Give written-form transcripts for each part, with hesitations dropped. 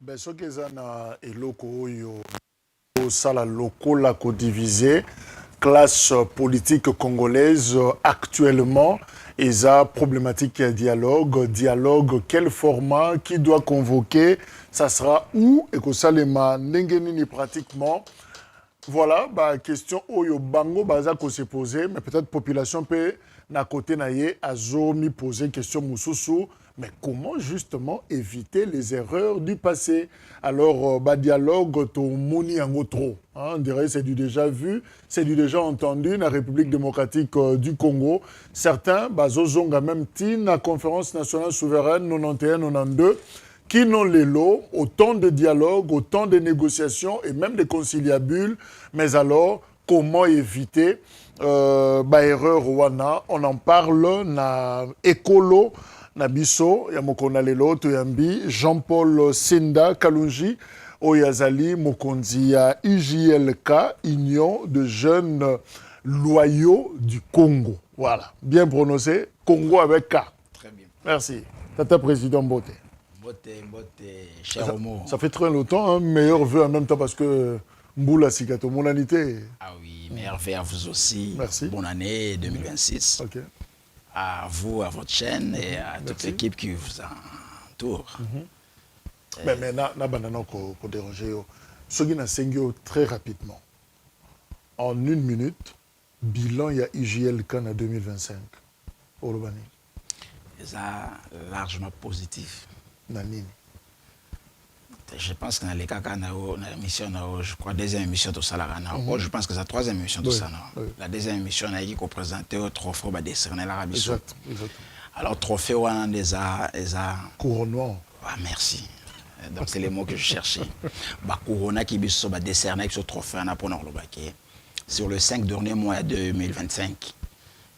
Ben, ce que ça na eloko oyo sala lokola ko diviser classe politique congolaise actuellement et ça problématique dialogue quel format qui doit convoquer ça sera où et que ça les ningeni pratiquement voilà bah question oyo bango baza ko se poser mais peut-être population peut na côté na ye azo mi poser question mususu. Mais comment justement éviter les erreurs du passé? Alors, dialogue, to moni en trop. On dirait c'est du déjà vu, c'est du déjà entendu. La République démocratique du Congo, certains, zozonga même la conférence nationale souveraine 91-92, qui n'ont les lots, autant de dialogues, autant de négociations et même de conciliabules. Mais alors, comment éviter erreur wana? On en parle, na écolo. Nabiso, Yamokona Lelo, Toyambi, Jean-Paul Senda Kalunji, Oyazali, Mokonzi, ya IJLK, Union de jeunes loyaux du Congo. Voilà, bien prononcé, Congo avec K. Très bien. Merci. Tata Président Mbote. Mbote, cher Homo. Ça fait très longtemps, hein, meilleur vœu en même temps parce que Mboula Sigato, mon année. Ah oui, meilleur vœu à vous aussi. Merci. Bonne année 2026. Ok. À vous, à votre chaîne et à toute l'équipe qui vous entoure. Mais na banana ko déranger ce qui n'a sengio très rapidement. En 1 minute, bilan il y a IJLK en 2025 au Lobani. C'est largement positif. Nanini. Je pense que dans les cas la mission, je crois, deuxième émission de Salara. Je pense que c'est la troisième émission de Salara. La deuxième émission, on a dit qu'on présentait au trophée de décerner l'Arabie Saoudite. Alors, trophée, on a des couronnement. Ah, merci. Donc, c'est les mots que je cherchais. Couronnement qui a décerné ce trophée pour nous. Sur les 5 derniers mois de 2025,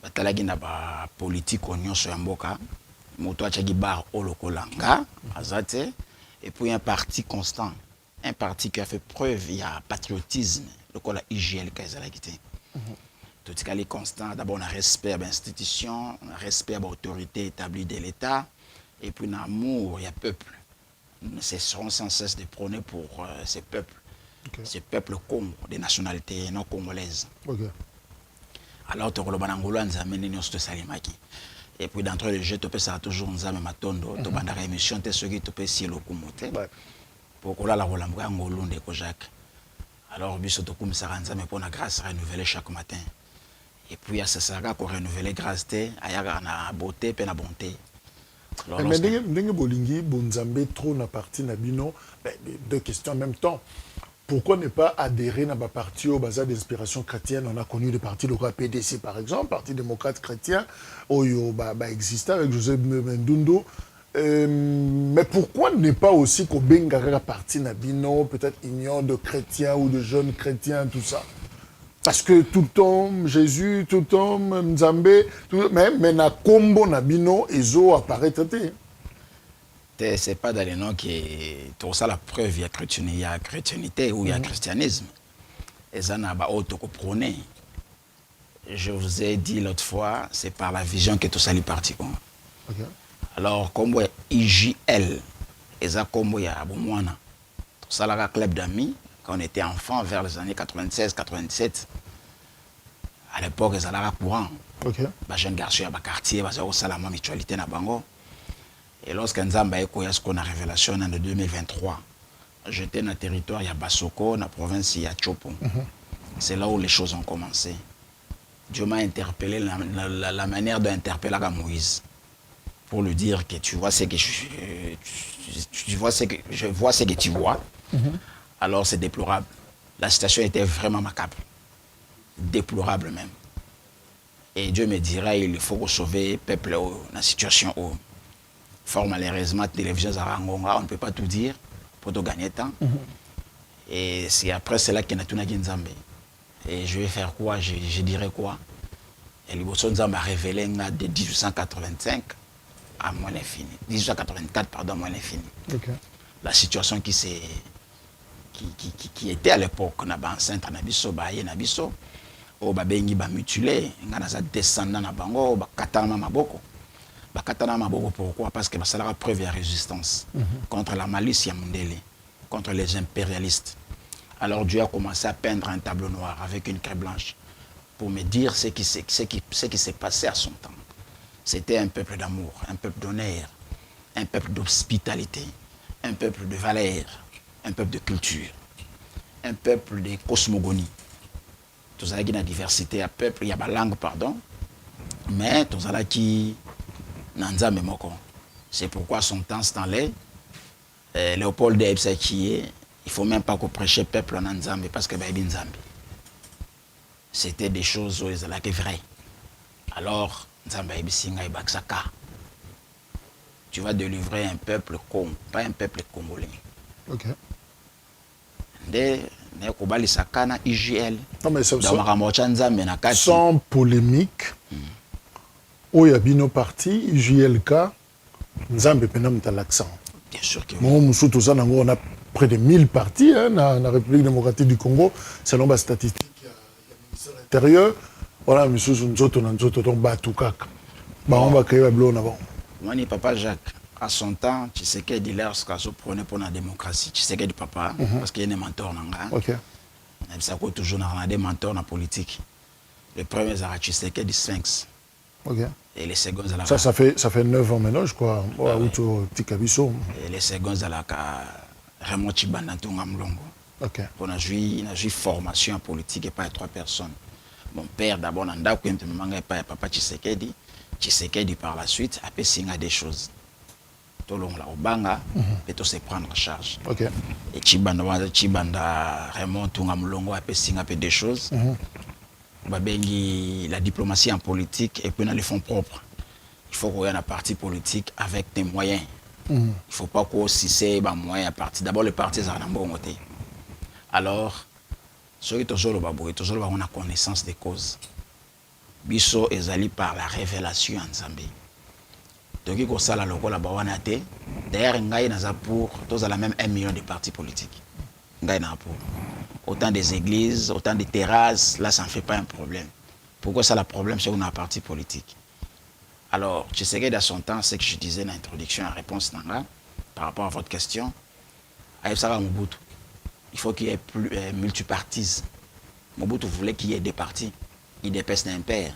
il y a politique, on y a Mboka, Moto Bar Olokolanga, Azate. Et puis un parti constant, un parti qui a fait preuve, il y a patriotisme, le quoi la IGL qui a quitté. Tout ce qui est constant, d'abord on a respect à l'institution, on a respect à l'autorité établie de l'État, et puis un amour, il y a peuple. Nous cesserons sans cesse de prôner pour ces peuples, ces peuples Congo, des nationalités non congolaises. Alors tu as Angolo, nous amène nous de Salimaki. Et puis d'entre les jeux, tu peux ça toujours nous amener Matondo, tu as une émission, tu sais tu peux si le kumote. Pour que la Rolamba Angolo de Kojak. Alors biso to comme ça ranza mais pour la grâce renouveler chaque matin. Et puis à ce sera qu'on renouveler grâce té, aya na beauté pe na bonté. Mais ndenge bolingi bonzambe trop na parti na bino, deux questions en même temps. Pourquoi ne pas adhérer à ma parti au bazar d'inspiration chrétienne? On a connu le parti local PDC par exemple, Parti démocrate chrétien, Oyo existait avec Joseph Mendundo. Mais pourquoi ne pas aussi qu'au Bengara parti Nabino, peut-être union de chrétiens ou de jeunes chrétiens, tout ça? Parce que tout le temps, Jésus, tout le temps, Nzambé, mais na combo Nabino, Ezo apparaît traité. C'est pas dans les noms qui est tout ça la preuve, il y a chrétienté ou il y a christianisme. Et ça n'a pas autre que prôner. Je vous ai dit l'autre fois, c'est par la vision que tout ça est parti. Alors, comme IJL, et ça comme il y a Boumouana, tout ça là, club d'amis, quand on était enfant vers les années 96-87, à l'époque, ils allaient courant. Jeune garçon, il y a quartier, il y a la mutualité na bango. Et lorsque Nzamba Eko a ce qu'on a révélation en 2023, j'étais dans le territoire, il y a Basoko, dans la province, il y a Chopo. C'est là où les choses ont commencé. Dieu m'a interpellé la manière d'interpeller Moïse. Pour lui dire que tu vois ce que je vois ce que tu vois. Alors c'est déplorable. La situation était vraiment macabre. Déplorable même. Et Dieu me dira, il faut sauver le peuple dans la situation où. Fort malheureusement, la télévision Zarangonga, on ne peut pas tout dire pour te gagner temps. Et c'est après cela qu'il y a tout Nzambe. Et je vais faire quoi? Je dirais quoi? Et l'Iboso Nzambe a révélé de 1885 à moins l'infini. 1884, pardon, à moins l'infini. La situation qui était à l'époque, on a enceinte, Nabiso, Baye, Nabiso, au Babengi, mutilé, on a descendant na bango, Katana Maboko. Pourquoi? Parce que ça a preuve de résistance contre la malice Yamundele. contre les impérialistes. Alors Dieu a commencé à peindre un tableau noir avec une craie blanche pour me dire ce qui s'est passé à son temps. C'était un peuple d'amour, un peuple d'honneur, un peuple d'hospitalité, un peuple de valeur, un peuple de culture, un peuple de cosmogonie. Tout ça qui a une diversité à peuple, il y a la langue, pardon, mais tout ça qui n'a pas de moko. C'est pourquoi son temps c'est en l'air. Léopold Debs qui est, il ne faut même pas qu'on prêche le peuple en Nzambe parce que c'est Nzambe. C'était des choses où ils étaient vraies. Alors, Nzambe Singa et Baksaka. Tu vas délivrer un peuple pas un peuple congolais. Ok. IGL. Non, mais ça, sans polémique, où il y a bien parti, IGLK, Nzambe Penam t'as l'accent. Bien sûr que oui. On a près de 1000 partis dans la République démocratique du Congo, selon la statistique. Il y a le ministère de l'Intérieur. Voilà, monsieur Nzoto, donc Batoukak. On va créer un bleu avant. Moi, papa Jacques, à son temps, tu sais qu'il dit lorsqu'il se prenait pour la démocratie, tu sais qu'il dit papa, parce qu'il y a des mentors. Ok. Ça coûte toujours des mentors dans la politique. Le premier, c'est tu sais qu'il dit Sphinx. Ok. Et les seconds, ça fait 9 ans maintenant, je crois. Et les seconds, c'est Raymond Chibanda Tungamlongo. Ok. On a joué formation en politique et pas 3 personnes. Mon père, d'abord, papa Tshisekedi par la suite, a signé des choses. Tout le monde au banga, et tout se prendre en charge. Okay. Et Chibanda Raymond Tungamlongo a signé des choses. La diplomatie en politique et puis dans les fonds propres. Il faut qu'on ait un parti politique avec des moyens. Il ne faut pas qu'on s'y moyens à parti. D'abord, le parti, c'est un bon côté. Alors, ceux qui toujours ont la connaissance des causes. Biso est allé par la révélation en Zambie. Donc, il y a la logo la bawanate. D'ailleurs, il y a pour tous à la même 1 million de partis politiques. Il y a pour autant des églises, autant de terrasses. Là, ça ne fait pas un problème. Pourquoi ça le problème? C'est qu'on a un parti politique. Alors, tu sais que dans son temps, ce que je disais dans l'introduction en réponse par rapport à votre question, il faut qu'il y ait plus multipartisme. Mobutu voulait qu'il y ait des partis. Il dépasse d'un père.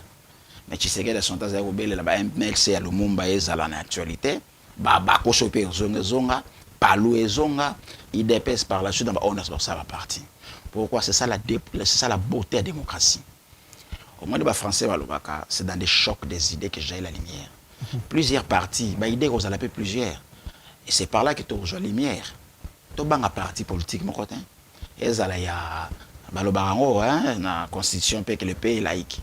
Mais tu sais que dans son temps, MLC à Lumumba est à l'actualité. Bako Chopé Zonga, Palou et Zonga, il dépasse par la suite, on a ça la partie. Pourquoi? C'est ça la beauté de la démocratie. Au moins, les Français, c'est dans des chocs des idées que j'ai la lumière. Plusieurs partis, idées qu'on a plusieurs. Et c'est par là que tu as la lumière. Tu as un parti politique, mon côté. Et il y a la constitution que le pays est laïque.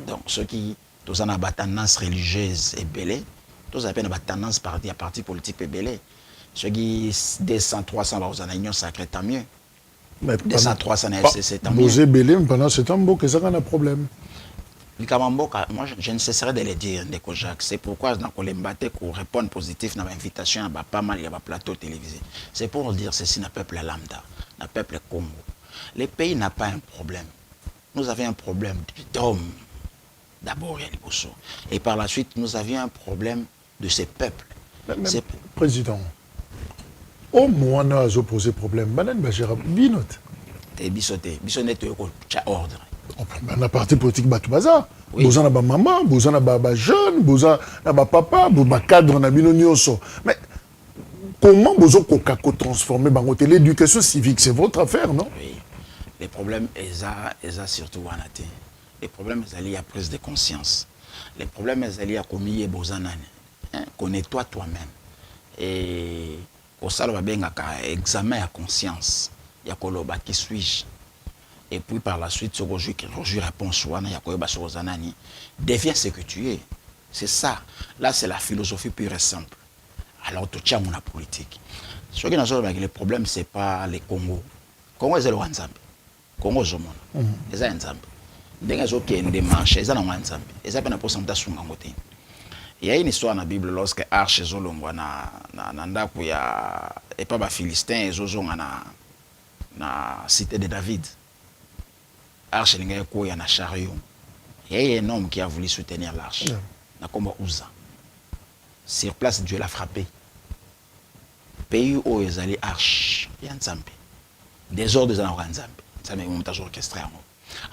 Donc, ceux qui ont une tendance religieuse et belée, tous ont une tendance à parti politique et belée. Ceux qui 200, 300, ils ont une union sacrée, tant mieux. 200, 300, c'est tant mieux. Bosé belé, pendant ce temps, c'est ça un problème. Moi, je ne cesserai de le dire, c'est pourquoi dans pour répondre positif dans l'invitation, pas mal, il y a un plateau télévisé. C'est pour dire ceci, le peuple lambda, le peuple Congo. Le pays n'a pas un problème. Nous avions un problème d'hommes, d'abord, et par la suite, nous avions un problème de ces peuples. Président, au moins, on a posé problème. Banan Bajira, binote. T'es bisoté, bisoté, tu as ordre. On a parti politique Batoubaza. Vous en avez maman, vous en avez jeune, vous en avez papa, vous avez cadre, vous avez mais comment vous avez transformé l'éducation civique? C'est votre affaire, non? Oui. Les problèmes, ils surtout wanaté. Les problèmes, ils liés à prise de conscience. Les problèmes, ils liés à commis et bozanane. Connais-toi toi-même. Et au salon, il y a un examen à conscience. Il y a un qui suis-je? Et puis par la suite, ce que je réponds souvent, deviens ce que tu es. C'est ça. Là, c'est la philosophie pure et simple. Alors, tu tiens mon politique. Ce qui est le problème, ce n'est pas les Congo. Congo, c'est le Nzambe. Congo, c'est le monde. C'est un Nzambe. Dès que tu as des marches, c'est un Nzambe. C'est un Nzambe. Il y a une histoire dans la Bible lorsque Arche est dans et pas les Philistins, ils sont dans la cité de David. Arche il y a un chariot. Il y a un homme qui a voulu soutenir l'arche. Comme Ouza. Sur place, Dieu l'a frappé. pays où ils allaient arche ya nzambe désordre za na nzambe nzambe mo mutazo orchestré yango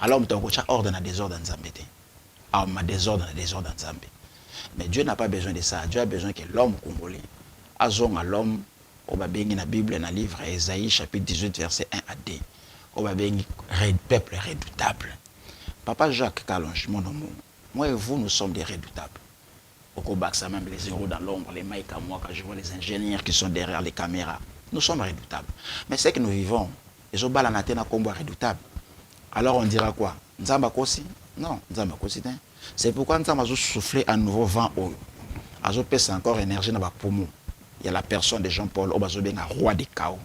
alors mutako cha ordre na désordre nzambe te ah ma désordre na désordre nzambe mais Dieu n'a pas besoin de ça. Dieu a besoin que l'homme congolais azong à l'homme au babengi na Bible na livre Ésaïe chapitre 18 verset 1 à 2 au babengi peuple redoutable. Papa Jacques Kalonge mon nom, moi et vous nous sommes des redoutables. Au Kobaxa même les héros dans l'ombre, les maïs comme moi quand je vois les ingénieurs qui sont derrière les caméras, nous sommes redoutables. Mais c'est que nous vivons, les obala natena combo redoutable. Alors on dira quoi? Nzamba kosi? Non, Nzamba kosi. C'est pourquoi nous avons soufflé un nouveau vent au Azo pèse encore énergie dans la poumon. Il y a la personne de Jean-Paul Obazoben, roi des chaos,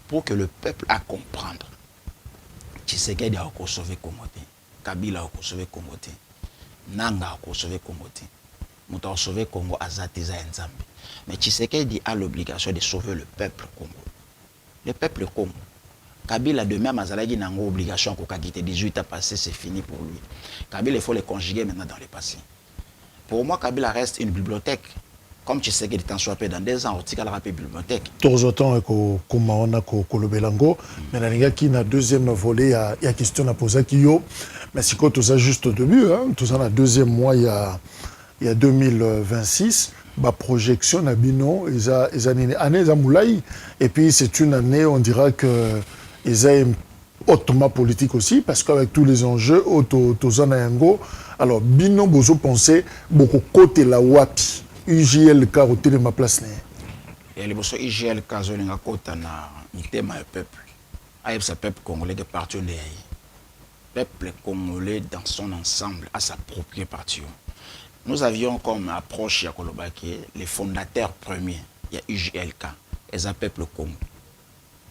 pour que le peuple a comprendre. Tshisekedi a sauvé Komote, Kabila a sauvé Komote, Nanga a sauvé Komote, Mouta a sauvé Congo Azatiza Nzambe. Mais Tshisekedi a l'obligation de sauver le peuple Congo. Le peuple Congo. Kabila de même Azalagi n'a pas obligation qu'au 18 ans passé, c'est fini pour lui. Kabila, il faut le conjuguer maintenant dans le passé. Pour moi, Kabila reste une bibliothèque. Comme tu sais qu'il est en soipé dans 2 ans, on a une bibliothèque. Tous autant que on a Kolobelango, mais il y a qui na deuxième volet, il y a question à poser qui yo. Mais c'est quoi tout ça juste au début, hein? Tout ça, le deuxième mois, il y a 2026. Bah, projection à Bino, et puis c'est une année, on dira que ils ont hautement politique aussi, parce qu'avec tous les enjeux, alors Bino, vous pensez beaucoup côté la WAPI, UJLK, au de ma place. Et les bosso UJLK, zolinga kota na mitema le peuple. Aïe, ce peuple congolais de partout de peuple congolais dans son ensemble à s'approprier partout. Nous avions comme approche à Kolobaki les fondateurs premiers. Il y a UJLK, et ça peuple Congo.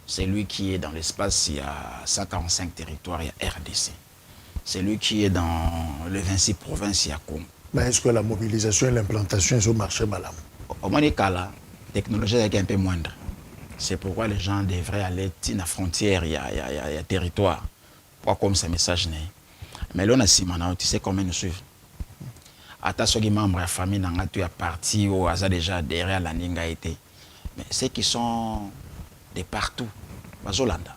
C'est lui qui est dans l'espace, il y a 145 territoires, il y a RDC. C'est lui qui est dans les 26 provinces, il y a Congo. Mais est-ce que la mobilisation et l'implantation sont marché mal? Au Monika, la technologie est un peu moindre. C'est pourquoi les gens devraient aller à la frontière, il y a territoire. Pas comme ce message n'est. Mais là, on a Simana, tu sais combien nous suivent. Ata ceux qui membres de la famille n'ont pas parti ou ont déjà derrière la Ninga été. Mais ceux qui sont de partout, Bazolanda.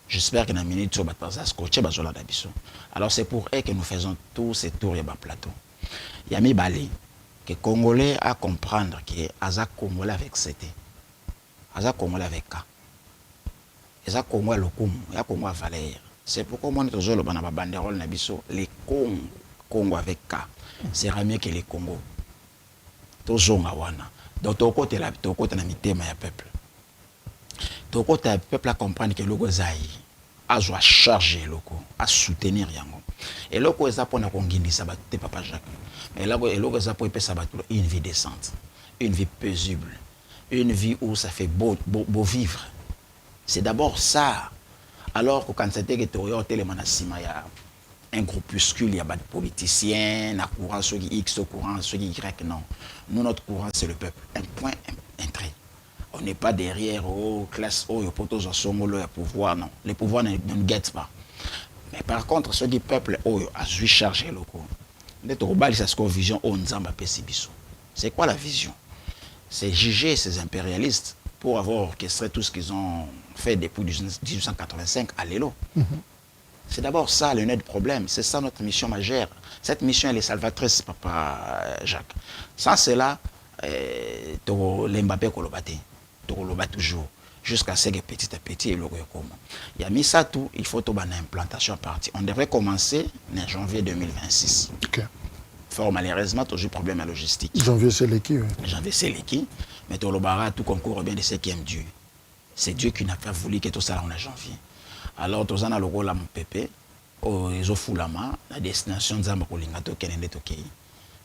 J'espère que dans la minute, ils vont scotcher Bazolanda. Alors c'est pour eux que nous faisons tous ces tours et plateaux. Il y a mis Bali, que les Congolais à comprendre que Aza Congolais avec CT. Aza Congolais avec K. Aza Congolais Lokum, Aza Congolais Valère. C'est pourquoi moi, nous avons la banderole Nabiso, les Congo avec K. C'est mieux que les Congo. Tozonga wana. Donc, tu côté na mitema ya peuple. Tu côté le peuple à comprendre que logo zai a charger logo, à soutenir yango. Et logo est pour na kongindi ça te papa Jacques. Mais là logo est pour ça une vie décente, une vie paisible, une vie où ça fait beau vivre. C'est d'abord ça. Alors que quand c'était que tu as tellement ya un groupuscule, il y a des politiciens, un courant, ceux qui X, au courant, ceux qui Y, non. Nous, notre courant, c'est le peuple. Un point, un trait. On n'est pas derrière, classe, potos, au pouvoir, non. Les pouvoirs ne nous guettent pas. Mais par contre, ceux qui peuple, a su charger le coup. C'est quoi la vision? C'est juger ces impérialistes pour avoir orchestré tout ce qu'ils ont fait depuis 1885 à l'élo. C'est d'abord ça le nez du problème. C'est ça notre mission majeure. Cette mission, elle est salvatrice, papa Jacques. Sans cela, l'Mbappé kolobate. Kolobate toujours. Jusqu'à ce que petit à petit, il y a mis ça tout, il faut une implantation partie. On devrait commencer en janvier 2026. Okay. Fort malheureusement, toujours problème à logistique. Janvier, c'est l'équipe. Oui. Janvier, c'est l'équipe. Mais tout le barra, tout concourt bien de ce qui aime Dieu. C'est Dieu qui n'a pas voulu que tout ça en janvier. Alors, tous en a le rôle à mon pépé, ils ont fou la main, la destination de Zamba Kolingato, Kenende Tokei.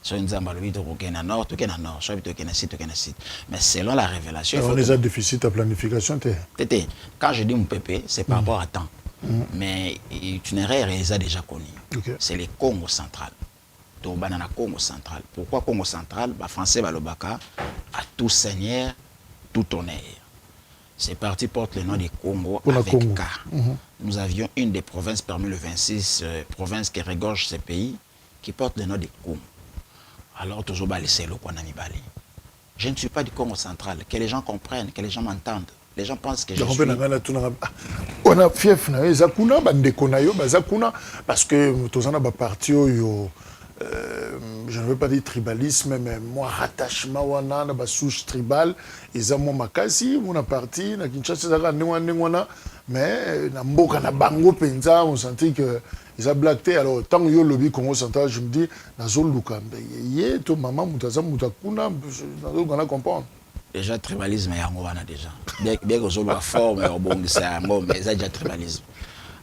Soit une Zamba Louis, Token à nord, Token à nord, soit Token à sud, Token à sud. Mais selon la révélation. On les a déficit à planification, Tété, quand je dis mon pépé, c'est par rapport à temps. Mais l'itinéraire, ils ont déjà connu. Okay. C'est le Congo central. Donc, banana Congo central. Pourquoi Congo central? Français, Balobaka, à tout seigneur, tout honneur. C'est parti porte le nom de Congo pour avec Congo. K. Nous avions une des provinces parmi les 26 provinces qui regorgent ces pays qui portent le nom de Congo. Alors, toujours laisser le Kwanami Bali. Je ne suis pas du Congo central. Que les gens comprennent, que les gens m'entendent. Les gens pensent que je suis... suis... On a fief na ezakuna bandeko na yo bazakuna parce que tozana ba parti yo je ne veux pas dire tribalisme mais moi rattachement wana na ba souche tribale ezamo makasi mon parti na Kinshasa zaka ndengwana mais na mboka na bango penza on sentit que ils a blackté alors tant yo lobby Congo central je me dis nazo lukambe ye to maman mutaza mutakuna nazo gana comprendre. Déjà, tribalisme, il y a déjà. Bien que je sois fort, mais il y a déjà tribalisme.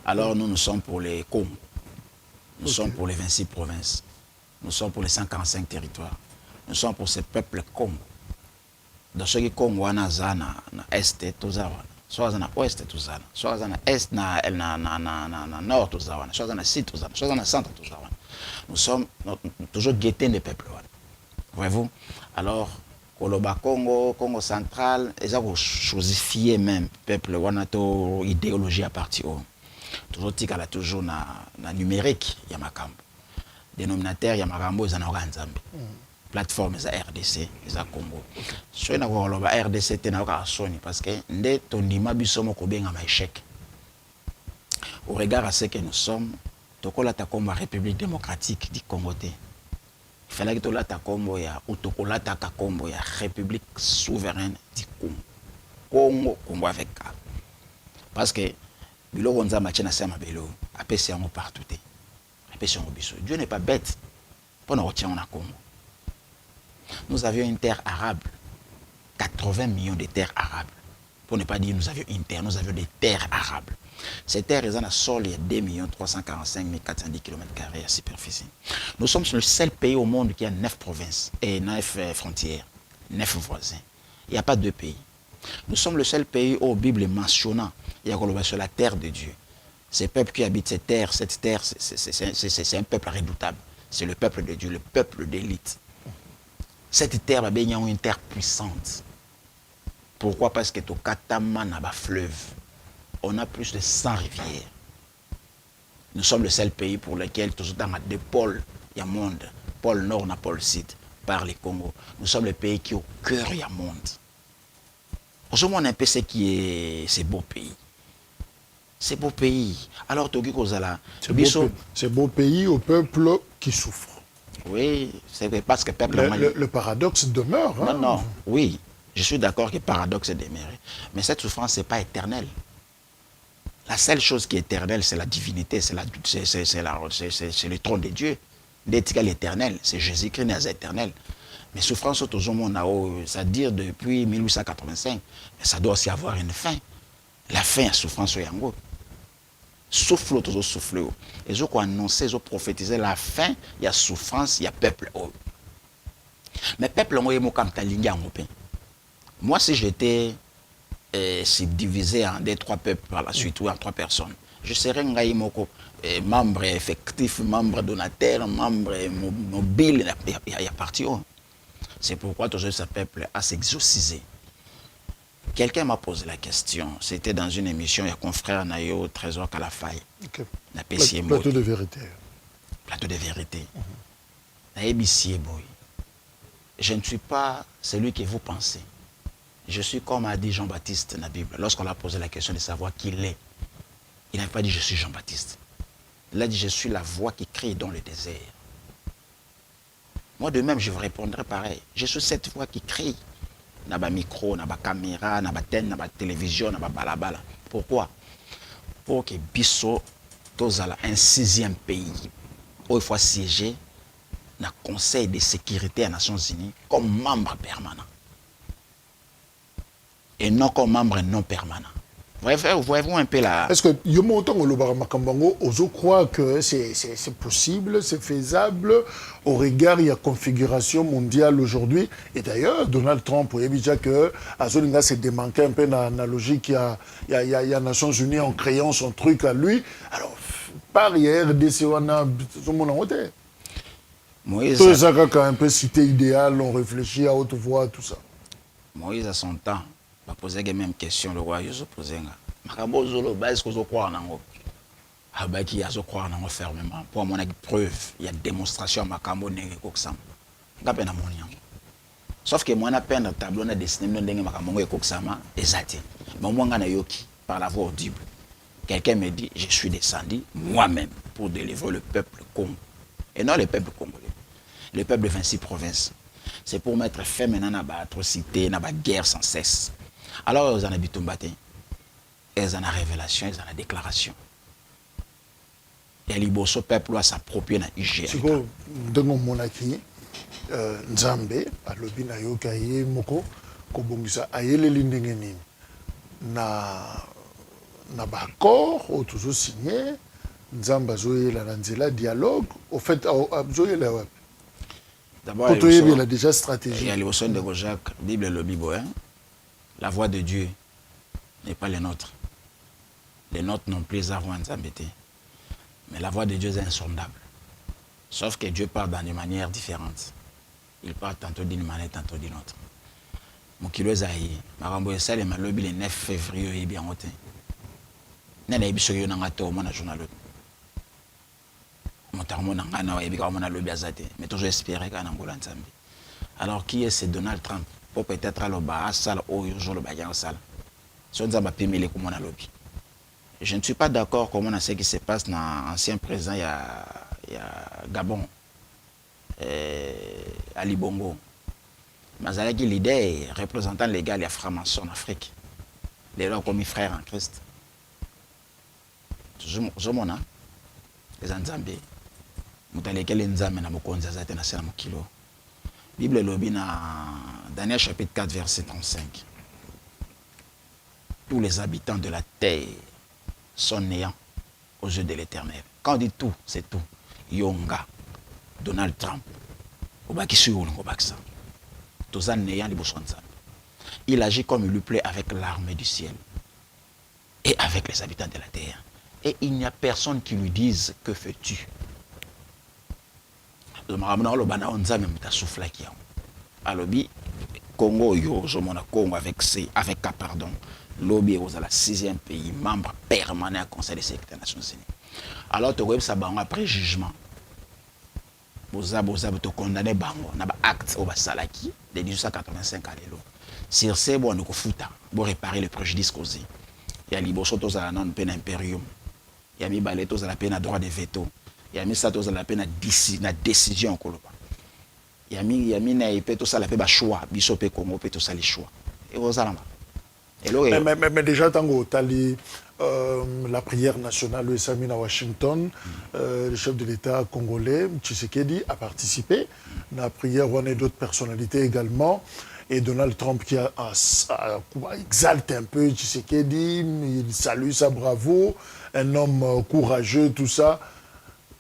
Alors, nous sommes pour les Congo. Nous sommes pour les 26 provinces. Nous sommes pour les 145 territoires. Nous sommes pour ces peuples Congo. Dans ce qui est Congo, on a na Est, soit na Ouest, soit na Est, na Nord, soit na Sud, soit na Centre. Nous sommes toujours guettés des peuples. Voyez-vous? Alors, Koloba Congo, Congo central, ils ont chosifié même peuple, on a une idéologie à partir. Toujours tika la toujours na numérique, il y a makambo. Dénominateur, il y a makambo, ils en ont Nzambe. Plateforme, ils ont RDC, ils ont Congo. Si on a Koloba RDC, tu n'as Sony parce que ndé ton dima bisomo kobenga ma échec. Au regard à ce que nous sommes, tokola ta comme République démocratique du Congo. Il fallait que tu aies kombo ya utokolata ka kombo ya République souveraine du Congo. Congo, Congo avec K. Parce que bilo gonza machina sama belo apesi yango partout. Apesi yango biso. Dieu n'est pas bête. Pour nous retirer na Congo. Nous avions une terre arabe. 80 millions de terres arabes. Pour ne pas dire nous avions une terre, nous avions des terres arabes. Ces terres, ils ont un sol, il y a 2 345 410 km² à superficie. Nous sommes le seul pays au monde qui a 9 provinces et 9 frontières, 9 voisins. Il n'y a pas 2 pays. Nous sommes le seul pays où la Bible mentionnant, il y a sur la terre de Dieu. Ces peuples qui habitent cette terre, c'est un peuple redoutable. C'est le peuple de Dieu, le peuple d'élite. Cette terre, il y a une terre puissante. Pourquoi? Parce que au Katama n'a pas fleuve. On a plus de 100 rivières. Nous sommes le seul pays pour lequel, tout dans 2 pôles, il y a monde. Pôle Nord et pôle Sud, par les Congo. Nous sommes le pays qui est au cœur, il y a monde. Aujourd'hui, on a un peu ce qui est ces beaux pays. C'est beau pays. Alors, Togi Kozala. C'est beau pays au peuple qui souffre. Oui, c'est parce que le peuple. Le paradoxe demeure. Non, non, oui. Je suis d'accord que le paradoxe demeure. Mais cette souffrance, ce n'est pas éternelle. La seule chose qui est éternelle, c'est la divinité, c'est le trône de Dieu. L'éternel, c'est Jésus-Christ n'est éternel. Mais souffrance, c'est-à-dire depuis 1885, mais ça doit aussi avoir une fin. La fin, la souffrance, yango. Souffle, toujours souffle. Ils ont annoncé, ils ont prophétisé la fin, il y a souffrance, il y a peuple. Mais peuple, moi, si j'étais subdivisé en 3 peuples par la suite ou en 3 personnes, je serais membre effectif, membre donateur, membre mobile, il y a parti. C'est pourquoi toujours ce peuple a s'exorcisé. Quelqu'un m'a posé la question, c'était dans une émission, il y a confrère Nayo, Trésor Kalafaye. Okay. Plateau de vérité. Plateau de vérité. Je ne suis pas celui que vous pensez. Je suis comme a dit Jean-Baptiste dans la Bible. Lorsqu'on a posé la question de savoir qui il est, il n'a pas dit je suis Jean-Baptiste. Il a dit je suis la voix qui crie dans le désert. Moi de même je vous répondrai pareil. Je suis cette voix qui crie. N'a pas micro, n'a pas caméra, n'a pas tête, n'a pas télévision, n'a pas balabala. Pourquoi? Pour que Bisso, tozala un 6e pays, où il faut siéger dans le Conseil de sécurité des Nations Unies comme membre permanent. Et non comme membre non permanent. Voyez-vous un peu là. Est-ce que Yomoto Makambango, Ozo croit que c'est possible, c'est faisable au regard de la configuration mondiale aujourd'hui? Et d'ailleurs, Donald Trump, vous avez dit que Azolinga s'est démanqué un peu dans la logique, il y a les Nations Unies en créant son truc à lui. Alors, par hier, RDC, on a Moïse. Tout ça, quand un peu cité idéal, on réfléchit à haute voix, tout ça. Moïse, à son temps, va poser la même question, le roi Yoso posé. Makambo Zolo, est-ce que vous croyez en ah bah qui a zo croire en fermement. Pour mon preuve, il y a démonstration Makambo Nenge Koksam. Gapena moniam. Sauf que moi, je peindre tableau, on a dessiné, on a koksama, exacté. Mais moi, on a yoki, par la voix audible. Quelqu'un me dit, je suis descendu moi-même pour délivrer le peuple Congo. Et non le peuple congolais. Le peuple de 26 provinces. C'est pour mettre fin maintenant à l'atrocité, à la guerre sans cesse. Alors, ils en habitent matin. Ils en ont révélation, ils en ont déclaration. Et le peuple doit s'approprier dans l'IGN. C'est quoi, dans mon monarchie, Nzambe, à l'obina yoka ye moko, kobongisa ayele lindenge nini. Na bakor, au toujours signé, Nzambe azoyela na nzela dialogue, au fait, azoyela wapi. D'abord, il a déjà stratégie. Il y a le son de Jacques, Bible le Bible, la voix de Dieu n'est pas les nôtres. Les nôtres non plus avant Nzambe. Mais la voix de Dieu est insondable. Sauf que Dieu parle dans des manières différentes. Il parle tantôt d'une manière, tantôt d'une autre. Mon kilo est aïe. Marambo et ça, le 9 février, il est bien roté. Nana ebiso yo nanga to mona journal. Montarmo nanga na ebika mona lobi azate. Mais toujours espérer qu'à Angola Nzambe. Alors qui est ce Donald Trump? Pour peut-être à l'oba, à salle, au jour le bagan salle. Son Nzamba pimele comme on a lobby. Je ne suis pas d'accord comment on a ce qui se passe dans l'ancien président, il y a Gabon, Ali Bongo. Mazalaki l'idée, représentant légal, il y a franc-maçon en Afrique. Les gens comme frères en Christ. Zomona, les Nzambe. Mutaleke les Nzambe na mokonza zate na sena mokilo. Bible lobi na Daniel chapitre 4 verset 35. Tous les habitants de la terre sont néants aux yeux de l'Éternel. Quand on dit tout, c'est tout. Yonga, Donald Trump, il agit comme il lui plaît avec l'armée du ciel et avec les habitants de la terre. Et il n'y a personne qui lui dise que fais-tu. Alobi Congo yo Congo avec pardon. Lobby est la 6e pays membre permanent au Conseil de sécurité des Nations Unies. Alors tu vois ça après jugement. Boza te condamné bango na ba acte au basalaki de 1885 à l'élo. Sur ces bon ko futa pour réparer le préjudice causé. Il y a liboso to za non peine imperium. Il y a mi baleto za la peine à droit de veto. Il y a mi ça to za la peine à décision koloba. Il y a mi na epé to ça la peine ba choix biso pe Congo pe to ça les choix. Et ozalama. Mais déjà, tango tali la prière nationale de Samina à Washington, le chef de l'État congolais, Tshisekedi, a participé. La prière, on a d'autres personnalités également. Et Donald Trump qui a exalté un peu Tshisekedi, il salue sa bravo, un homme courageux, tout ça.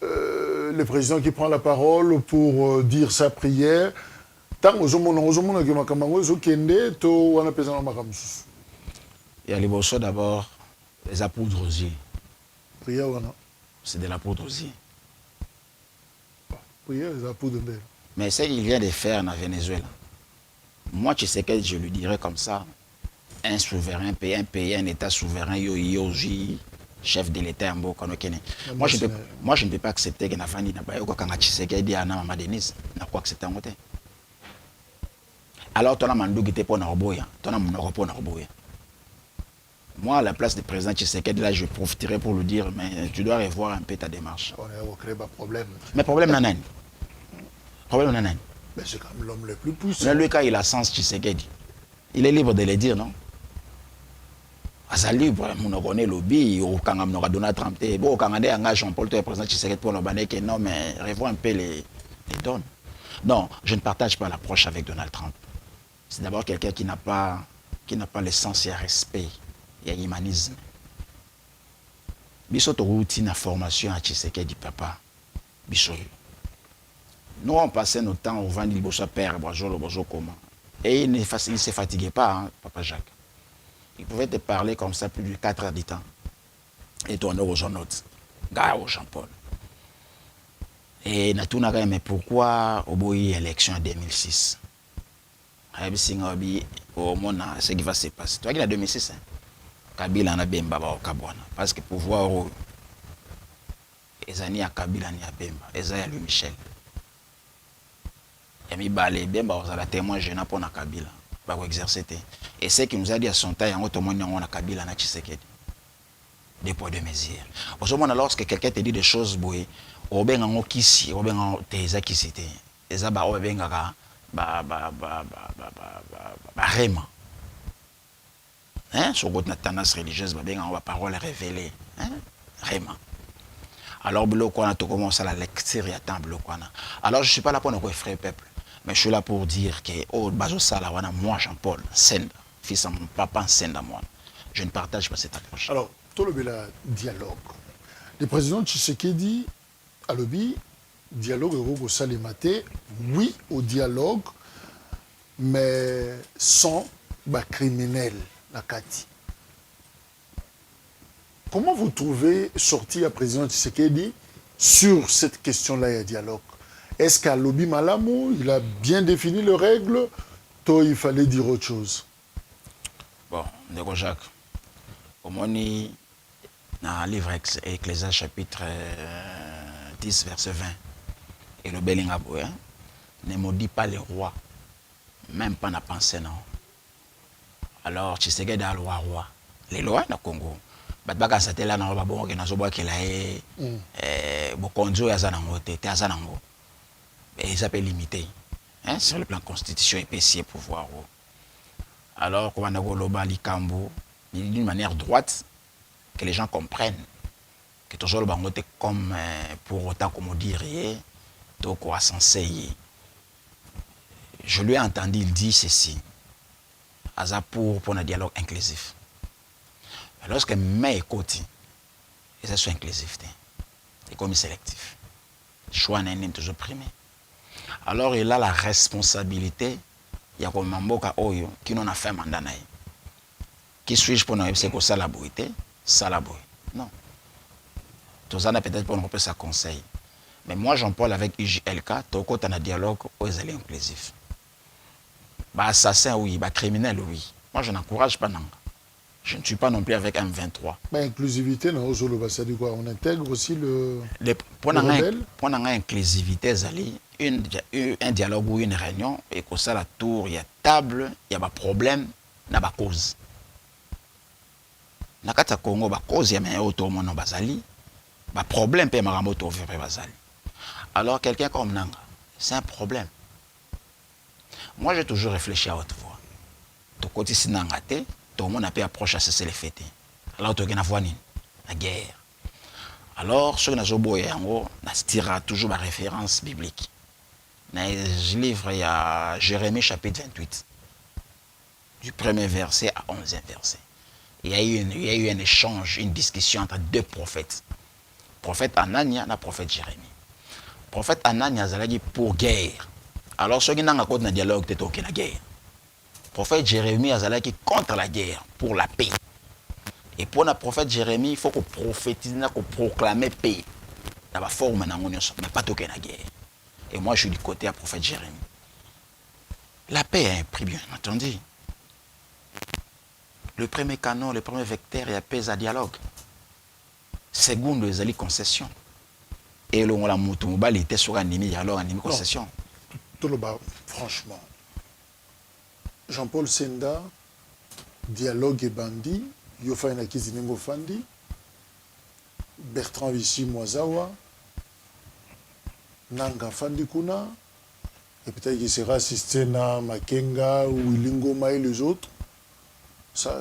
Le président qui prend la parole pour dire sa prière. Tant aux hommes qui m'ont commandé, aux Kende, to on a pesé dans ma ramsus. Il y a les bourgeois d'abord, les apôtres aux yeux. Prière, c'est de la poudre aussi. Prière, les apôtres de Mais ce qu'il vient de faire en Venezuela, moi, tu sais que je lui dirais comme ça, un souverain pays, un État souverain, yoji, chef de l'État, moi, je ne peux pas accepter que Nafani n'a pas eu quand tu sais qu'il dit à Maman Denise, n'a pas accepté en côté. Alors, tu as mandou qui était pour Narboya, tu as mon repos Narboya. Moi, à la place du président Tshisekedi, là, je profiterai pour lui dire, mais tu dois revoir un peu ta démarche. On a créé un problème. Mais problème nanan. Problème nanan. Mais c'est quand même l'homme le plus puissant. Mais lui, quand il a sens Tshisekedi, il est libre de le dire, non? À libre, on connaît lobby, au Kangam, on a donné 30. Bon, quand on engage Jean-Paul, le président Tshisekedi pour le banner, que non, mais revoir un peu les donnes. Non, je ne partage pas l'approche avec Donald Trump. C'est d'abord quelqu'un qui n'a pas le sens et le respect. Il y a l'humanisme. Biso to routine à formation à Tshisekedi papa. Biso. Nous on passait notre temps au vent du Bosso père, Bojo comment. Et il ne se fatiguait pas, hein, papa Jacques. Il pouvait te parler comme ça plus de 4 heures du temps. Et tourner aux gens autres. Gars au Jean-Paul. Et Natuna mais pourquoi au bout de l'élection en 2006? Au monde, ce qui va se passer. Toi qui en 2006, hein? Kabila na Bemba ba Kabwana parce que pouvoir ezani ya Kabila ni ya Bemba ezali ya Louis Michel Et mi balé bien ba la témoin jeune pour na Kabila ba exercer. Et ce qui nous a dit à son temps yango to moni on na Kabila na Tshisekedi. Des poids de mesure. Parce que lorsque quelqu'un te dit des choses boy, o benga ngo kisi, o benga teza kisité. Eza ba o benga ba rema. Hein, sur votre tendance religieuse, on va parole révélée. Hein, rema. Alors, tu commences à la lecture et à temps. Alors, je ne suis pas là pour nous effrayer peuple, mais je suis là pour dire que, oh, moi, Jean-Paul, Senda, fils de mon papa, Senda, moi, je ne partage pas cette approche. Alors, tout le dialogue. Le président Tshisekedi a le dialogue au Salimate, oui au dialogue, mais sans criminel, la Kati. Comment vous trouvez sorti à président Tshisekedi sur cette question-là et dialogue? Est-ce qu'à Lobby Malamou, il a bien défini les règles, toi il fallait dire autre chose? Bon, Ndeko Jacques, au moins, dans le livre Ecclésiaste chapitre 10, verset 20, et le Belingabo, hein, ne maudit pas les rois, même pas na pensée, non. Alors, Tshisekedi a le roi. Les lois na Congo. Batbaka satela na ba bongo ke na zobo ke la bokonzo ya zanango te azanango. Et ça peut limiter hein sur le plan constitution et PC pouvoir. Alors qu'on a goloba likambo d'une manière droite que les gens comprennent que toujours le bango te comme pour autant comme on dirait donc quoi censé. Je lui ai entendu il dit ceci. Asa pour un dialogue inclusif. Lorsque mes côtés, et ça soit inclusif, c'est comme sélectif. Choix n'est toujours primé. Alors il a la responsabilité, il y a comme Mamboka Oyo qui n'en a fait mandat. Qui suis-je pour nous c'est que ça la beauté, ça la beauté. Non. Tout ça peut-être pour nous faire ça conseil. Mais moi Jean-Paul avec IJLK, tu as un dialogue aux élèves inclusifs. Bah assassin oui, bah criminel oui. Moi je n'encourage pas non. Je ne suis pas non plus avec M23. Mais inclusivité, non, ça dit quoi? On intègre aussi le pour inclusivité, un dialogue ou une réunion, et que ça la tour, il y a table, il y a des problèmes, il y a des causes. Dans le Congo, il y a des causes, il y a des problèmes, il y a des problèmes, il y a des problèmes. Alors, quelqu'un comme Nanga, c'est un problème. Moi, j'ai toujours réfléchi à haute voix. Tout côté, c'est Nanga. Tout le monde a pu approcher à cesser les fêtes. Alors, tu as la guerre. Alors, ce que je tira toujours ma référence biblique. Dans le livre, il y a Jérémie chapitre 28, du premier verset à 11e verset. Il y a eu un échange, une discussion entre deux prophètes. Prophète Anania et le prophète Jérémie. Prophète Anania a dit pour guerre. Alors, ceux qui n'ont pas de dialogue, c'est la guerre. Prophète Jérémie a dit contre la guerre, pour la paix. Et pour le prophète Jérémie, il faut qu'on prophétise, qu'on proclame la paix. Dans la forme, mais pas toquer la guerre. Et moi, je suis du côté du prophète Jérémie. La paix a un prix, bien entendu. Le premier canon, le premier vecteur, il y a paix à dialogue. Second, les alliés concession. Et le mobile était sur un dialogue, un concession. Tout le bas, franchement. Jean-Paul Senda, dialogue et bandit, Yofaina Kiziningo Fandi, Bertrand Vichy Mwazawa, Nanga Fandi Kuna, et peut-être qu'il sera assisté à Makenga ou Lingoma et les autres. Ça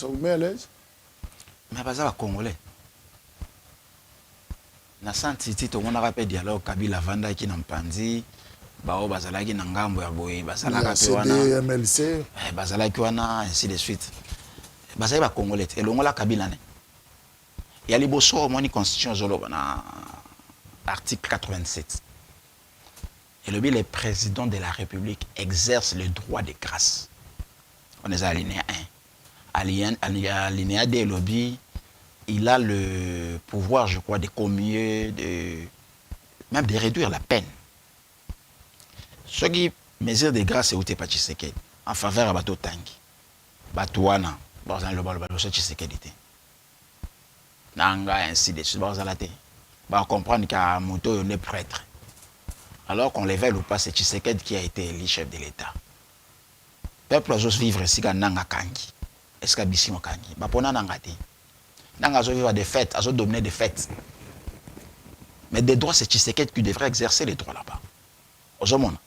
vous met à l'aise? Mais pas ça, les Congolais. Na senti tout le monde a rappelé dialogue Kabila Vanda qui n'a pas dit. Bao bazalaki na ngambo ya boye bazalaka pe wana MLC bazalaki wana ainsi de suite bazali ba congolais et longola Kabila ne ya liboso moni constitution zoloba na article 87 et le président de la République exerce le droit de grâce. On est à alinéa 1 alinéa 2 lobby il a le pouvoir je crois de commuer même de réduire la peine. Ce qui mesure de grâce, c'est où tu es Tshisekedi en faveur de Bato Tangi. Batouana, Barzan le Balbalo Tshisekedi. Nanga ainsi de suite, Barzalate. Va comprendre qu'à Moto, on est prêtre. Alors qu'on les veuille ou pas, c'est Tshisekedi qui a été élu chef de l'État. Le peuple doit vivre ici à Nanga Kangi. Est-ce qu'il y a Bissimo Kangi? Bapona Nangati. Nanga doit vivre des fêtes, doit dominer des fêtes. Mais des droits, c'est Tshisekedi qui devrait exercer les droits là-bas. Ozomona.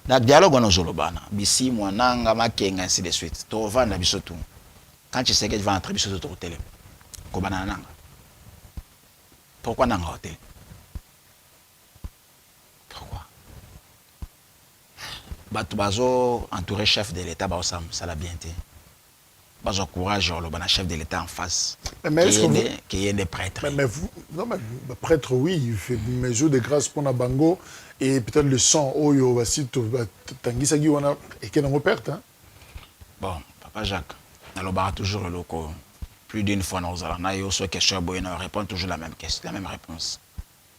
Dans le dialogue, on a Zolobana. Bissimo, Nanga, Makenga, ainsi de suite. Tovan, la Bissotou. Quand Tshisekedi va entrer, Bissotou au télé. Kobana Nanga. Pourquoi Nanga au télé? Pourquoi? Bazo entouré chef de l'État, ça l'a bien été. Bazo courage, le chef de l'État en face. Mais est-ce que qu'il y ait des prêtres? Mais vous, non, mais prêtre, oui, il fait une mesure de grâce pour Nabango et peut-être le sang, Oyo, Bassi, Tangisagi, on a et qu'il y a une perte. Bon, Papa Jacques, on a toujours le loco. Plus d'une fois, nous avons sur question, on répond toujours la même question, la même réponse.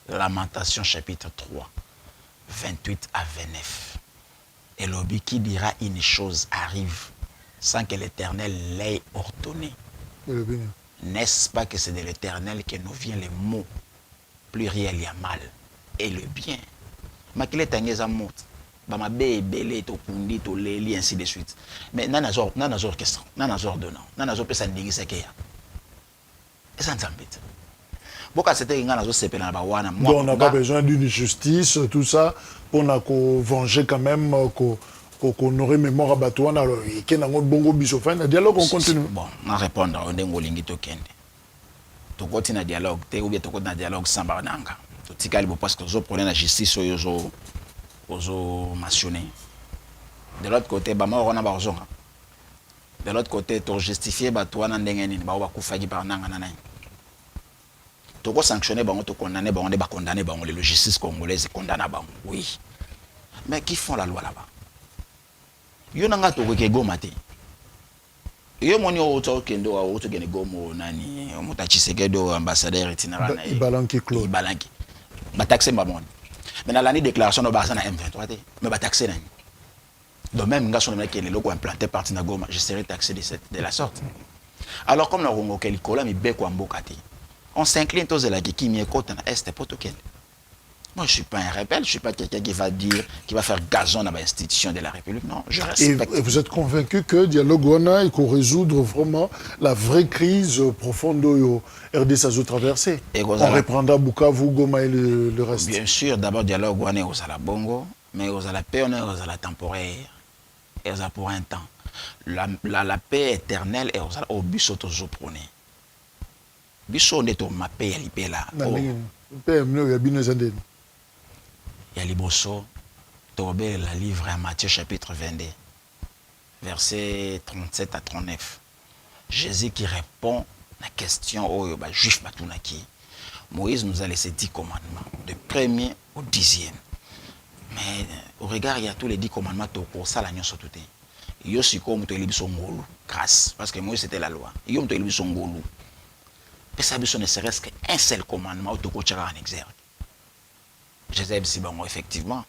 Lamentation, chapitre 3, 28 à 29. Et l'objet qui dira une chose arrive sans que l'Éternel l'ait ordonné. N'est-ce pas que c'est de l'Éternel que nous vient les mots pluriel, il y a mal et le bien. Ma qu'il est un mot, ma bébé, to pundi, to leli, ainsi de suite. Mais nanazor question, nanazor donnant, nanazor peut s'en dire ce qu'il y a. Et ça nous embête. Pourquoi c'était une nanazor c'est pénal bawana? Donc on n'a pas besoin d'une justice, tout ça, pour nous venger quand même, qu'on aurait mémoire à Batouana, et qu'il y a un bongo bisofan, le dialogue on continue. Bon, on répond, on est en lingi to kende. To continue le dialogue, ou bien to continue le dialogue sans barnanga. To tikali parce que zo prenez la justice ozo mentionné. De l'autre côté, bah moi on a barzonga. De l'autre côté, to justifier Batouana ndengeni, bah on kufagi barnanga nanai. To ko sanctionner, bah on to condamner, bah on est condamné, bah on la justice congolaise condamne bah oui. Mais qui font la loi là-bas? Yo nanga to ko ke goma te. Yo moni o to kendo o to gene gomo nani o ta Tshisekedi ambassadeur itinéraire na Ibalanki Claude. Ibalanki. Ba taxer ba mon. Mais dans l'année déclaration no ba na M23 te. Mais ba taxer nani. Donc même nga son que les locaux implantés parti na Goma, je serais taxé de la sorte. Alors comme na rongo ke likola mi be ko mboka te. On s'incline tous la qui mi écoute na est potokel. Moi, je ne suis pas un rebelle, je ne suis pas quelqu'un qui va dire, qui va faire gazon dans l'institution de la République. Non, je respecte. Et vous êtes convaincu que dialogue Wana, il faut résoudre vraiment la vraie crise profonde de RDC a traversée. On reprendra Bukavu, Goma et le reste. Bien sûr, d'abord, dialogue Wana est aux Bongo, mais aux la paix, on est aux la temporaire, et aux pour un temps. La paix éternelle est aux biso toujours prôné. Biso on est au ma paix, il est là. Il y a Liboso, Tobé, la livre à Matthieu chapitre 22, versets 37 à 39. Jésus qui répond à la question aux juifs Batunaki. Moïse nous a laissé 10 commandements, de premier au 10e. Mais au regard, il y a tous les 10 commandements, pour ça, la nuit sur tout. Il y a aussi comme tu es grâce, parce que Moïse c'était la loi. Il y a aussi comme tu es mais ça ne serait-ce qu'un seul commandement, au en exergue. Jésus dit, bon, effectivement,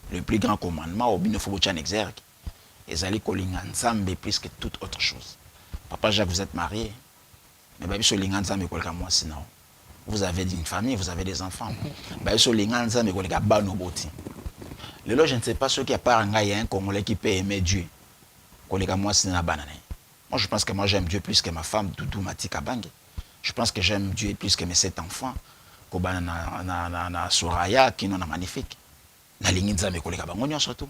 le plus grand commandement, au bin faut en exergue. Et zali kolinga nzambe plus que toute autre chose. Papa Jacques, vous êtes marié, mais babi so linga nzambe koleka moi sinon. Vous avez une famille, vous avez des enfants. Babi so linga nzambe koleka bano boti. Le je ne sais pas ce qui a pas il y a un Congolais qui peut aimer Dieu. Koleka moi sinon banane. Moi je pense que moi j'aime Dieu plus que ma femme Doudou Mati Kabange. Je pense que j'aime Dieu plus que mes 7 enfants. Kobana na Soraya qui non magnifique. Na linginza me koleka bangonyo surtout.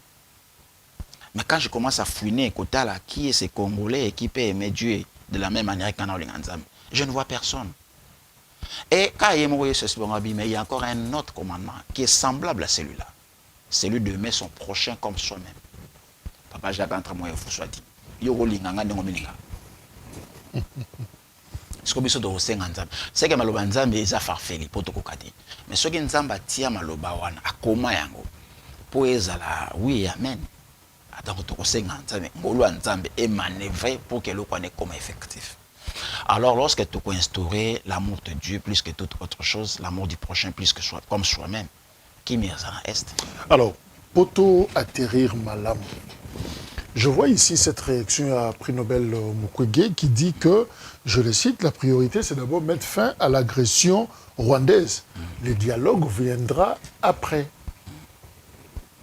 Mais quand je commence à fouiner côté là qui est ce Congolais qui peut aimer Dieu de la même manière qu'en linganza, je ne vois personne. Et quand il y a encore un autre commandement qui est semblable à celui-là. Celui de aimer son prochain comme soi-même. Papa Jacques entre moi et vous soit dit. Yo linganga ndongo mininga. C'est que maloba nzambe eza farfeli poto kokati. Mais ce que nzamba tia maloba wana akoma yango po ezala oui amen. Attends to kosenga nzambe ngolo nzambe et manœuvrer pour que le soit comme effectif. Alors lorsque tu peux instaurer l'amour de Dieu plus que toute autre chose, l'amour du prochain plus que soi comme soi-même, qui m'est est. Alors poto atterrir malam. Je vois ici cette réaction à prix Nobel Mukwege qui dit que, je le cite, la priorité c'est d'abord mettre fin à l'agression rwandaise. Le dialogue viendra après.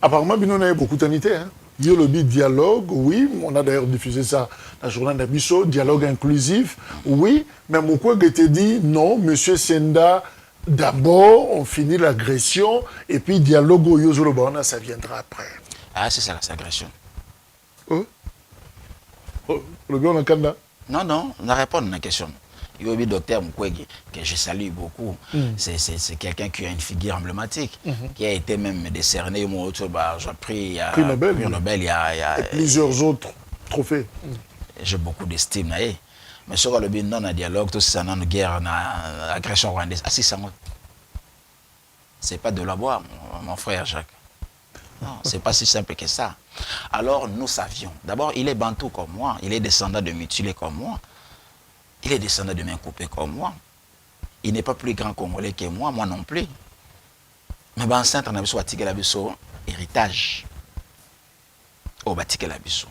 Apparemment, on a eu beaucoup d'unité. Hein. Il y a le dialogue, oui, on a d'ailleurs diffusé ça la journée d'Abisso, dialogue inclusif, oui, mais Moukoué te dit non, monsieur Senda, d'abord on finit l'agression et puis dialogue au Yozolobana, ça viendra après. Ah, c'est ça, c'est l'agression. Oh? Oh, le gars, on a Kanda. Non, non, on a répondu à la question. Il y a eu le docteur Mukwege, que je salue beaucoup. C'est quelqu'un qui a une figure emblématique, qui a été même décerné, moi, j'ai pris Prix Nobel, il y a et plusieurs autres trophées. J'ai beaucoup d'estime. Mais sur le bin non, un dialogue, tout ça, une guerre, une agression rwandaise. Ah, si, ça, c'est pas de la boire, mon frère Jacques. Non, c'est pas si simple que ça. Alors, nous savions. D'abord, il est bantou comme moi. Il est descendant de mutilés comme moi. Il est descendant de main coupée comme moi. Il n'est pas plus grand Congolais que moi non plus. Mais ben, centre, on a besoin de héritage. Au bâti la biso.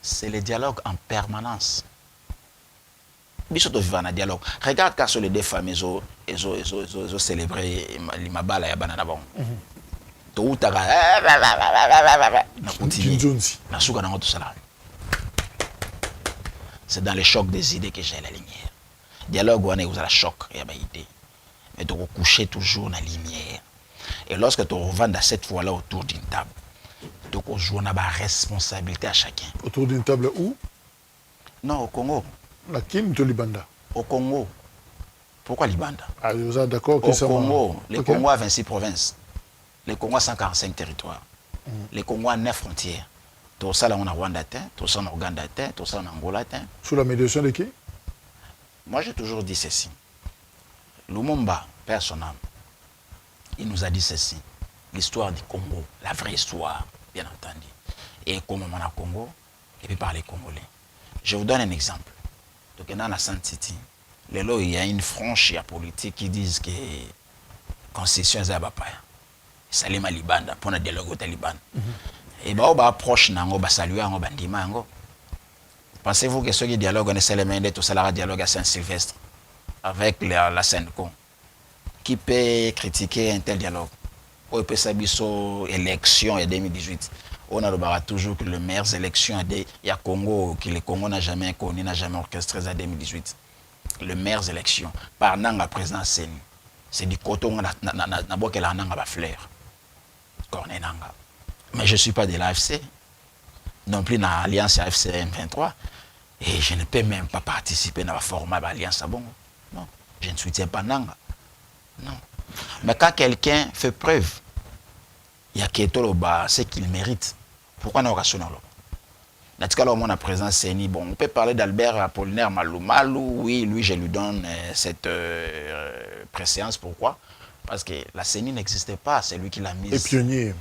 C'est le dialogue en permanence. Biso de vivre en dialogue. Regarde quand sur les deux familles, ils ont célébré l'imabala et banana bon. C'est dans les chocs des idées que j'ai la lumière. Dialogue, on est où la choc, il y a des idées. Mais tu coucher toujours dans la lumière. Et lorsque tu revends à cette fois-là autour d'une table, tu joues une responsabilité à chacun. Autour d'une table où? Non, au Congo. La Kim de Libanda. Au Congo. Pourquoi Libanda? Ah, vous êtes d'accord au Congo. Le Congo a 26 provinces. Le Congo a 145 territoires. Le Congo a 9 frontières. Tout ça, là, on a Rwanda, tout ça, on a Ouganda, tout ça, on a Angola. Sous la médiation de qui? Moi, j'ai toujours dit ceci. Lumumba, père son âme, il nous a dit ceci. L'histoire du Congo, la vraie histoire, bien entendu. Et comment on a Congo, et puis par les Congolais. Je vous donne un exemple. Donc, dans la Sainte City, il y a une frange politique qui disent que la constitution est à Bapaya. Salima Libanda, pour le dialogue au Taliban. Et bien, on va approcher, on va saluer, on va dire, pensez-vous que ceux qui dialoguent, on essaie de mener tout ça, le dialogue à Saint-Sylvestre, avec la Seine-Co, qui peut critiquer un tel dialogue? On peut savoir élection en 2018. On a toujours que les meilleures élections, il y a Congo, que le Congo n'a jamais connu, n'a jamais orchestré en 2018. Les meilleures élections, par Nanga président Seni. C'est du coton, on a fleur. Mais je ne suis pas de l'AFC, non plus dans l'Alliance AFC M23, et je ne peux même pas participer dans le format de l'Alliance Abongo. Non, je ne soutiens pas Nanga. Non. Mais quand quelqu'un fait preuve, il y a ce qu'il mérite. Pourquoi nous rationnons là? Dans le cas présent Seni, bon, on peut parler d'Albert Apollinaire Malou. Oui, lui, je lui donne cette préséance. Pourquoi? Parce que la Seni n'existait pas, c'est lui qui l'a mise. Et pionnier.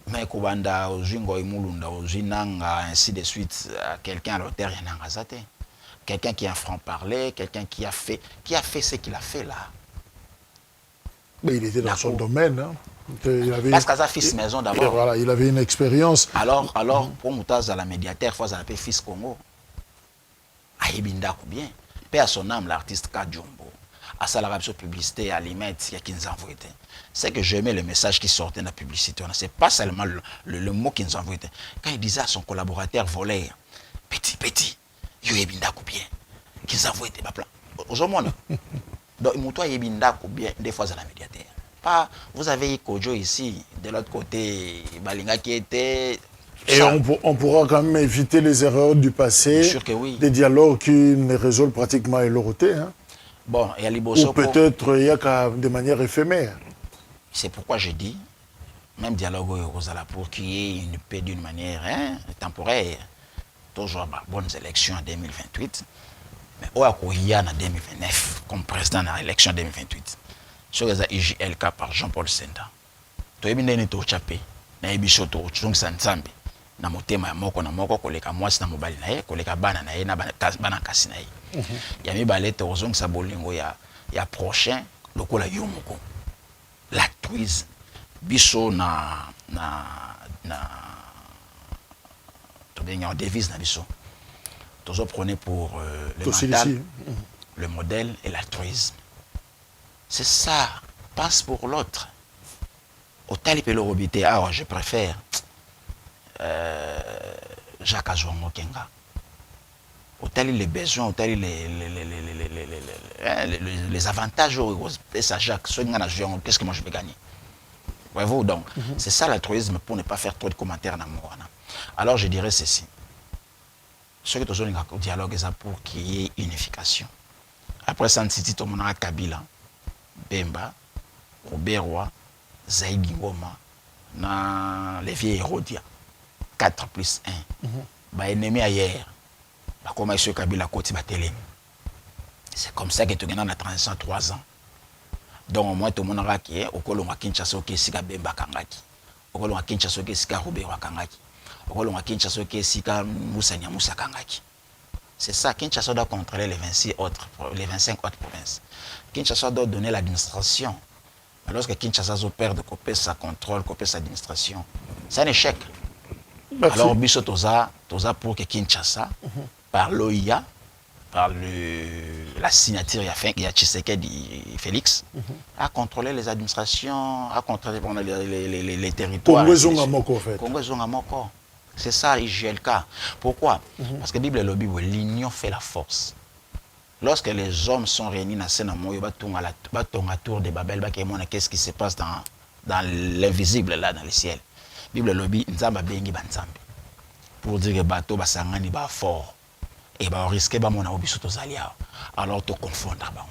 Mais Kobanda, Ojingo Imulunda, Ojinanga, ainsi de suite, quelqu'un à l'auteur, il y en a zaté. Quelqu'un qui a un franc-parler, quelqu'un qui a fait ce qu'il a fait là. Mais il était dans son domaine. Hein. Parce qu'il a fils maison d'abord. Voilà, il avait une expérience. Alors pour Moutaz à la médiateur, il faut appeler fils Congo. Aïbinda ou bien. Père son âme, l'artiste Kadjumbo. À ça, la publicité, à l'image, il y a qui nous envoie. C'est que j'aimais le message qui sortait de la publicité. Ce n'est pas seulement le mot qui nous envoie. Quand il disait à son collaborateur voleur, petit, Yoébinda ou bien, qui nous envoie des plans. Aujourd'hui, donc, il Yébinda ou bien, des fois à la médiateur. Vous avez Kojo ici, de l'autre côté, Balinga qui était... Et on pourra quand même éviter les erreurs du passé, sûr que oui. Des dialogues qui ne résolvent pratiquement Eloroté. Hein. Bon, et à Liboso, ou peut-être il y a de manière éphémère. C'est pourquoi je dis, même dialogue au pour qu'il y ait une paix d'une manière temporaire, toujours bonnes élections en 2028, mais il y a en 2029 comme président dans l'élection 2028. Sur les IJLK par Jean-Paul Senda. Tu es bien to chapé, na ebisoto chung sansambi, na motema ya moko koleka mwasi na mobali na ye, koleka bana na ye na bana kasi na ye. Ya mibale te ozong sa bolingo ya prochain lokola yo moko. La twise biso na to bien en devise na biso. Toujours prenez pour le mental, le modèle et l'altruisme. C'est ça, passe pour l'autre. Au talipelo robité, ah, je préfère Jacques Azouango Kenga. Au tali les besoins, au tali les avantages, et ça Jacques, qu'est-ce que moi je vais gagner? Voyez-vous, donc, c'est ça l'altruisme pour ne pas faire trop de commentaires dans moi. Alors je dirais ceci. Ce que tu as dit, dialogue, c'est pour qu'il y ait unification. Après ça, Ntiti, tout le monde a Kabila, Bemba, Roberwa, Zaïdi Ngoma, na les vieilles Hérodia. 4 plus 1. Bah, ennemi ailleurs. Bah, comment est-ce que Kabila Koti Batelem? C'est comme ça que tu gagnes dans la transition 3 ans. Donc, au moins, tout le monde a qui est au Kolonga Kinshasa qui est Sika Bemba Kangaki. Au Kolonga Kinshasa qui est Sika Roberwa Kangaki. Au Kolonga Kinshasa qui est Sika Moussa Nyamoussa Kangaki. C'est ça, Kinshasa doit contrôler les 25 autres provinces. Kinshasa doit donner l'administration. Lorsque Kinshasa perd sa contrôle, sa administration, c'est un échec. Merci. Alors, Bisso Toza pour que Kinshasa, par l'OIA, par la signature, il y a Tshisekedi Félix, à contrôler les administrations, à contrôler les territoires. Congo Zongamoko. C'est ça, IGLK. Pourquoi? Parce que la Bible est le l'union fait la force. Lorsque les hommes sont réunis dans la tour de Babel, qu'est-ce qui se passe dans l'invisible, là, dans le ciel? La Bible lobby, Nzamba bengi banzambe. Pour dire que bateau basangani ba fort. Et ba risquer ba mona obiso tozalia. Alors to confondre ba.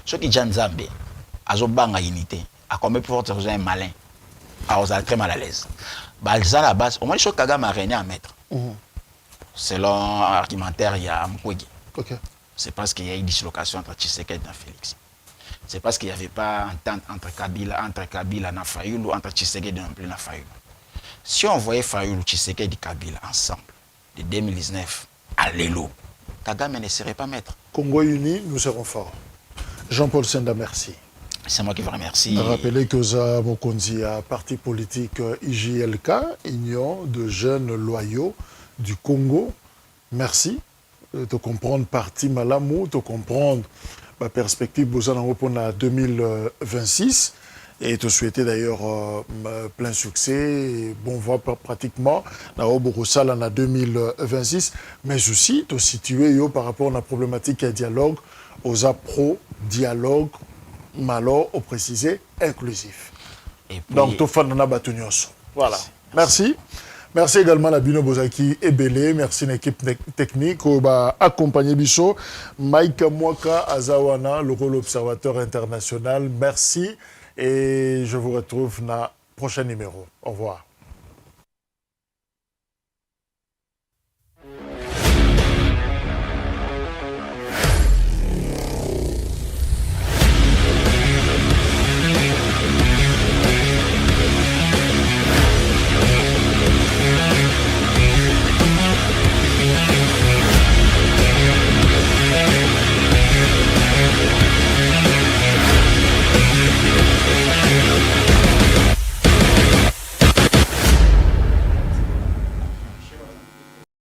Ce qui dit Nzambe, azo banga unité, a comme plus fort un malin. A osa très mal à l'aise. Ba ça la base, au moins chose Kagame a régné à mettre. Selon argumentaire, il y a Mkwegi. OK. C'est parce qu'il y a une dislocation entre Tshisekedi et Félix. C'est parce qu'il n'y avait pas entente entre Kabila et Fayoulou, ou entre Tshisekedi non plus et Fayoulou. Si on voyait Fayoulou, Tshisekedi et Kabila ensemble, de 2019 à l'élo, Kagame ne serait pas maître. Congo uni, nous serons forts. Jean-Paul Senda, merci. C'est moi qui vous remercie. Rappelez que ça, Mokonzi, a parti politique IJLK, Union de jeunes loyaux du Congo. Merci de comprendre parti Malamou, de comprendre la perspective Bozan pour la 2026 et te souhaiter d'ailleurs plein succès et bon voie pratiquement dans Oborosal en 2026, mais aussi te situer par rapport à la problématique et dialogue aux pro-dialogue malo au précisé inclusif. Et puis, donc tout fan na batunios. Voilà. Merci. Merci également à Bino Bozaki et Belé. Merci à l'équipe technique qui a accompagné Bicho. Mike Mwaka Azawana, le rôle observateur international. Merci et je vous retrouve dans le prochain numéro. Au revoir.